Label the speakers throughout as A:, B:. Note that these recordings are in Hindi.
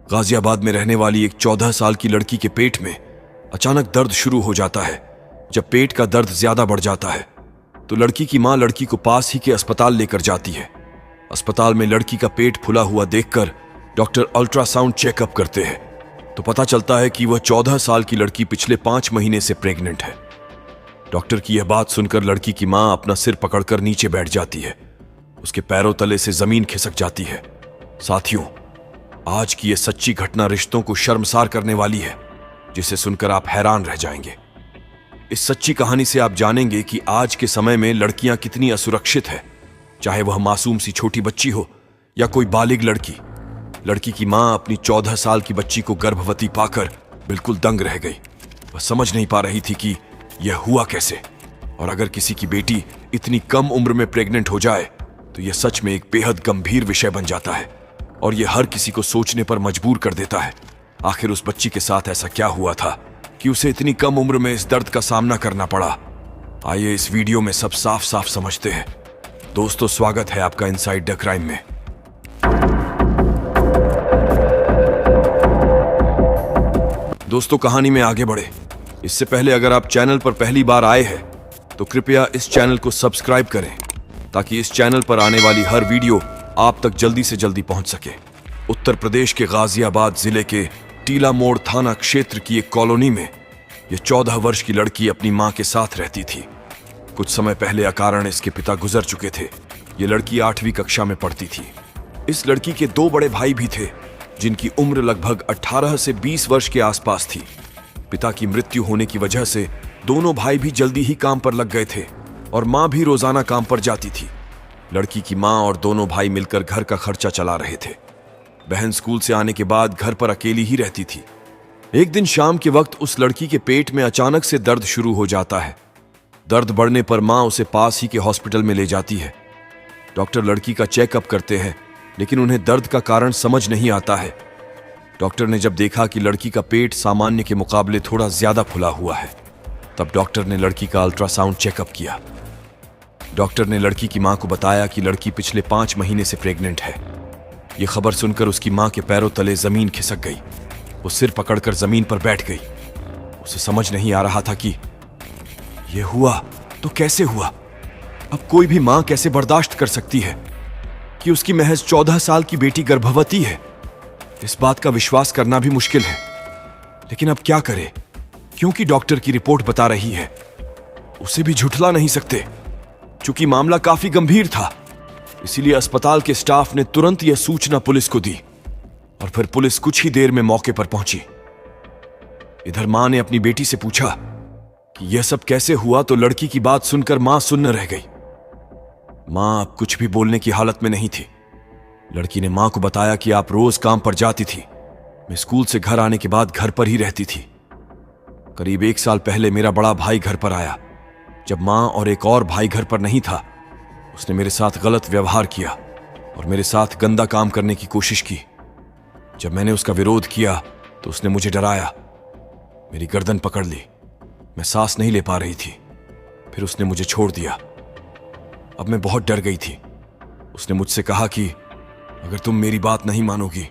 A: गाजियाबाद में रहने वाली एक 14 साल की लड़की के पेट में अचानक दर्द शुरू हो जाता है। जब पेट का दर्द ज्यादा बढ़ जाता है तो लड़की की मां लड़की को पास ही के अस्पताल लेकर जाती है। अस्पताल में लड़की का पेट फुला हुआ देखकर डॉक्टर अल्ट्रासाउंड चेकअप करते हैं तो पता चलता है कि वह 14 साल की लड़की पिछले 5 महीने से प्रेग्नेंट है। डॉक्टर की यह बात सुनकर लड़की की मां अपना सिर पकड़कर नीचे बैठ जाती है। उसके पैरों तले से जमीन खिसक जाती है। साथियों, आज की यह सच्ची घटना रिश्तों को शर्मसार करने वाली है, जिसे सुनकर आप हैरान रह जाएंगे। इस सच्ची कहानी से आप जानेंगे कि आज के समय में लड़कियां कितनी असुरक्षित है, चाहे वह मासूम सी छोटी बच्ची हो या कोई बालिग लड़की। लड़की की मां अपनी 14 साल की बच्ची को गर्भवती पाकर बिल्कुल दंग रह गई। वह समझ नहीं पा रही थी कि यह हुआ कैसे, और अगर किसी की बेटी इतनी कम उम्र में प्रेग्नेंट हो जाए तो यह सच में एक बेहद गंभीर विषय बन जाता है और यह हर किसी को सोचने पर मजबूर कर देता है। आखिर उस बच्ची के साथ ऐसा क्या हुआ था कि उसे इतनी कम उम्र में इस दर्द का सामना करना पड़ा? आइए इस वीडियो में सब साफ साफ समझते हैं। दोस्तों, स्वागत है आपका इनसाइड द क्राइम में। दोस्तों, कहानी में आगे बढ़े इससे पहले अगर आप चैनल पर पहली बार आए हैं तो कृपया इस चैनल को सब्सक्राइब करें ताकि इस चैनल पर आने वाली हर वीडियो आप तक जल्दी से जल्दी पहुंच सके। उत्तर प्रदेश के गाजियाबाद जिले के टीला मोड़ थाना क्षेत्र की एक कॉलोनी में यह 14 वर्ष की लड़की अपनी मां के साथ रहती थी। कुछ समय पहले अकारण इसके पिता गुजर चुके थे। ये लड़की 8वीं कक्षा में पढ़ती थी। इस लड़की के 2 बड़े भाई भी थे जिनकी उम्र लगभग 18 से 20 वर्ष के आसपास थी। पिता की मृत्यु होने की वजह से दोनों भाई भी जल्दी ही काम पर लग गए थे और मां भी रोजाना काम पर जाती थी। लड़की की मां और दोनों भाई मिलकर घर का खर्चा चला रहे थे। बहन स्कूल से आने के बाद घर पर अकेली ही रहती थी। एक दिन शाम के वक्त उस लड़की के पेट में अचानक से दर्द शुरू हो जाता है। दर्द बढ़ने पर मां उसे पास ही के हॉस्पिटल में ले जाती है। डॉक्टर लड़की का चेकअप करते हैं लेकिन उन्हें दर्द का कारण समझ नहीं आता है। डॉक्टर ने जब देखा कि लड़की का पेट सामान्य के मुकाबले थोड़ा ज्यादा फुला हुआ है, तब डॉक्टर ने लड़की का अल्ट्रासाउंड चेकअप किया। डॉक्टर ने लड़की की मां को बताया कि लड़की पिछले 5 महीने से प्रेग्नेंट है। यह खबर सुनकर उसकी मां के पैरों तले जमीन खिसक गई। वो सिर पकड़कर जमीन पर बैठ गई। उसे समझ नहीं आ रहा था कि यह हुआ तो कैसे हुआ। अब कोई भी मां कैसे बर्दाश्त कर सकती है कि उसकी महज 14 साल की बेटी गर्भवती है। इस बात का विश्वास करना भी मुश्किल है, लेकिन अब क्या करे, क्योंकि डॉक्टर की रिपोर्ट बता रही है। उसे भी झुठला नहीं सकते, क्योंकि मामला काफी गंभीर था। इसीलिए अस्पताल के स्टाफ ने तुरंत यह सूचना पुलिस को दी और फिर पुलिस कुछ ही देर में मौके पर पहुंची। इधर मां ने अपनी बेटी से पूछा कि यह सब कैसे हुआ तो लड़की की बात सुनकर मां सुन्न रह गई। मां अब कुछ भी बोलने की हालत में नहीं थी। लड़की ने मां को बताया कि आप रोज काम पर जाती थी, मैं स्कूल से घर आने के बाद घर पर ही रहती थी। करीब 1 साल पहले मेरा बड़ा भाई घर पर आया। जब मां और एक और भाई घर पर नहीं था, उसने मेरे साथ गलत व्यवहार किया और मेरे साथ गंदा काम करने की कोशिश की। जब मैंने उसका विरोध किया तो उसने मुझे डराया, मेरी गर्दन पकड़ ली। मैं सांस नहीं ले पा रही थी। फिर उसने मुझे छोड़ दिया। अब मैं बहुत डर गई थी। उसने मुझसे कहा कि अगर तुम मेरी बात नहीं मानोगी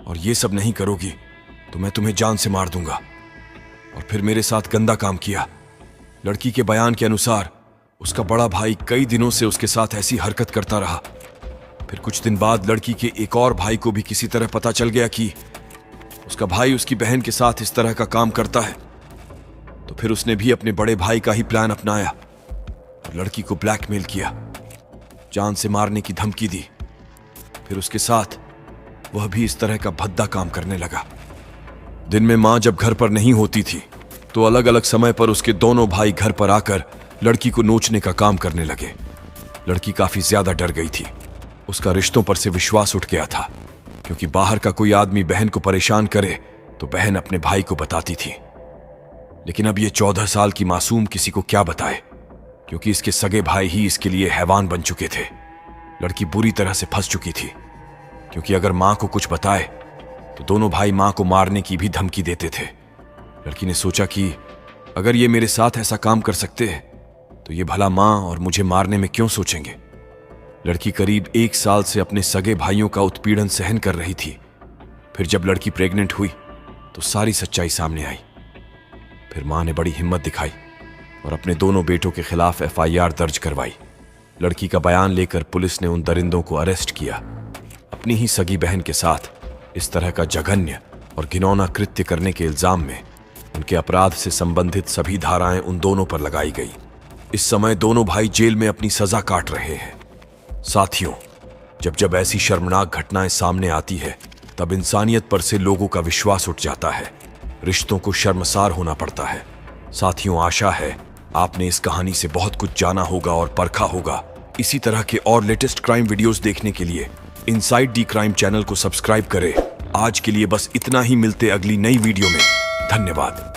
A: और ये सब नहीं करोगी तो मैं तुम्हें जान से मार दूंगा, और फिर मेरे साथ गंदा काम किया। लड़की के बयान के अनुसार उसका बड़ा भाई कई दिनों से उसके साथ ऐसी हरकत करता रहा। फिर कुछ दिन बाद लड़की के एक और भाई को भी किसी तरह पता चल गया कि उसका भाई उसकी बहन के साथ इस तरह का काम करता है। तो फिर उसने भी अपने बड़े भाई का ही प्लान अपनाया और लड़की को ब्लैकमेल किया, जान से मारने की धमकी दी। फिर उसके साथ वह भी इस तरह का भद्दा काम करने लगा। दिन में मां जब घर पर नहीं होती थी तो अलग अलग समय पर उसके दोनों भाई घर पर आकर लड़की को नोचने का काम करने लगे। लड़की काफी ज्यादा डर गई थी। उसका रिश्तों पर से विश्वास उठ गया था, क्योंकि बाहर का कोई आदमी बहन को परेशान करे तो बहन अपने भाई को बताती थी। लेकिन अब ये 14 साल की मासूम किसी को क्या बताए, क्योंकि इसके सगे भाई ही इसके लिए हैवान बन चुके थे। लड़की बुरी तरह से फंस चुकी थी, क्योंकि अगर मां को कुछ बताए तो दोनों भाई मां को मारने की भी धमकी देते थे। लड़की ने सोचा कि अगर ये मेरे साथ ऐसा काम कर सकते हैं तो ये भला मां और मुझे मारने में क्यों सोचेंगे। लड़की करीब 1 साल से अपने सगे भाइयों का उत्पीड़न सहन कर रही थी। फिर जब लड़की प्रेग्नेंट हुई तो सारी सच्चाई सामने आई। फिर मां ने बड़ी हिम्मत दिखाई और अपने दोनों बेटों के खिलाफ FIR दर्ज करवाई। लड़की का बयान लेकर पुलिस ने उन दरिंदों को अरेस्ट किया। अपनी ही सगी बहन के साथ इस तरह का जघन्य और घिनौना कृत्य करने के इल्जाम में उनके अपराध से संबंधित सभी धाराएं उन दोनों पर लगाई गई। इस समय दोनों भाई जेल में अपनी सजा काट रहे हैं। साथियों, जब ऐसी शर्मनाक घटनाएं सामने आती है तब इंसानियत पर से लोगों का विश्वास उठ जाता है, रिश्तों को शर्मसार होना पड़ता है। साथियों, आशा है आपने इस कहानी से बहुत कुछ जाना होगा और परखा होगा। इसी तरह के और लेटेस्ट क्राइम वीडियोस देखने के लिए इनसाइड दी क्राइम चैनल को सब्सक्राइब करें। आज के लिए बस इतना ही, मिलते अगली नई वीडियो में। धन्यवाद।